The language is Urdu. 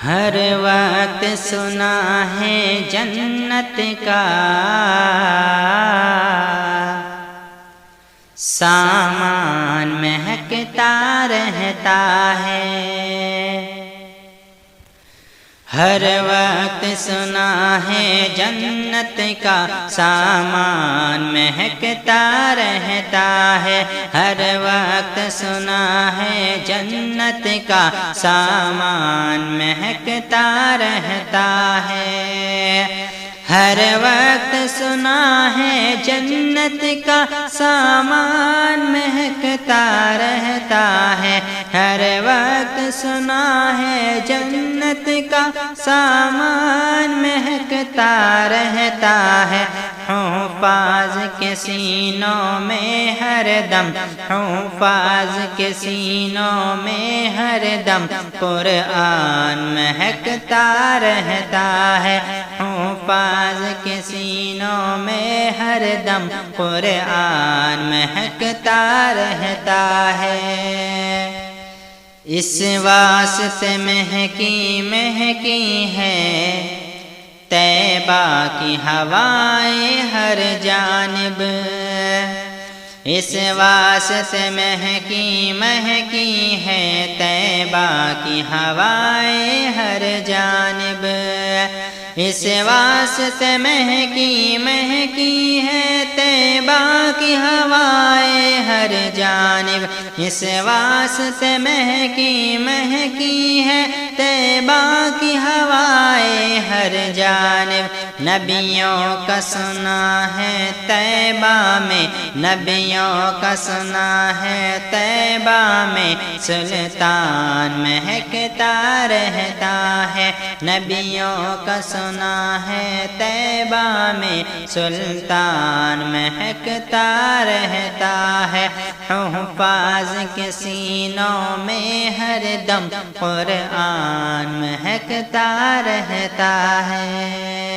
ہر وقت سنا ہے جنت کا سامان مہکتا رہتا ہے۔ ہر وقت سنا ہے جنت کا سامان مہکتا رہتا ہے۔ ہر وقت سنا ہے جنت کا سامان مہکتا رہتا ہے۔ ہر وقت سنا ہے جنت کا سامان مہکتا رہتا ہے۔ ہر وقت سنا ہے جنت کا سامان مہکتا رہتا ہے۔ حفاظ کے سینوں میں ہر دم، حفاظ کے سینوں میں ہر دم قرآن مہکتا رہتا ہے۔ حفاظ کے سینوں میں ہر دم قرآن مہکتا رہتا ہے۔ اس واسطے مہکی مہکی ہے طیبہ کی ہوائیں ہر جانب۔ اس واسطے مہکی مہکی ہے طیبہ کی ہوائیں ہر جانب۔ اس واسطے مہکی مہکی ہے طیبہ کی ہوائیں ہر جانب۔ اس واسطے مہکی مہکی ہے طیبہ کی ہوائیں ہر جانب۔ نبیوں کا سنا ہے طیبہ میں، نبیوں کا سنا ہے طیبہ میں سلطان مہکتا رہتا ہے۔ نبیوں کا سنا ہے طیبہ میں سلطان مہکتا رہتا ہے۔ حفاظ کے سینوں میں ہر دم قرآن مہکتا رہتا ہے۔